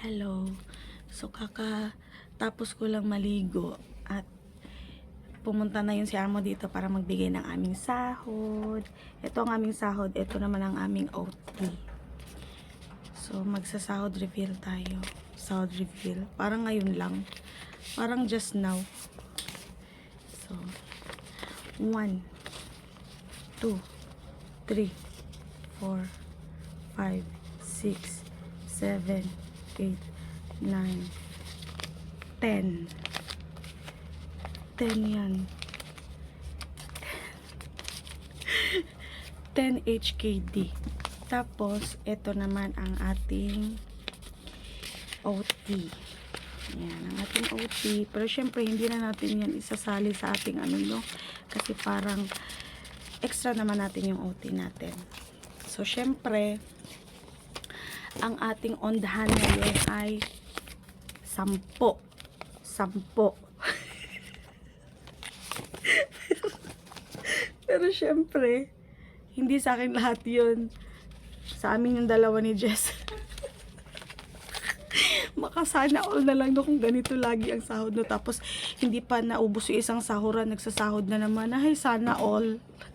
Hello. So tapos ko lang maligo at pumunta na yung si Amo dito para magbigay ng aming sahod. Ito ang aming sahod, ito naman ang aming OT. So magsasahod reveal tayo. Sahod reveal. Parang ngayon lang. Parang just now. So 1 2 3 4 5 6 7 8 9 10 yan 10 HKD. Tapos ito naman ang ating OT. Yan ang ating OT, pero syempre hindi na natin yan isasali sa ating ano, no, kasi parang extra naman natin yung OT natin. So syempre ang ating ondahan ngayon ay 10. Pero syempre, hindi sa akin lahat yun. Sa amin yung dalawa ni Jess. Makasana all na lang no kung ganito lagi ang sahod no. Tapos hindi pa naubos yung isang sahuran, nagsasahod na naman. Ay, sana all.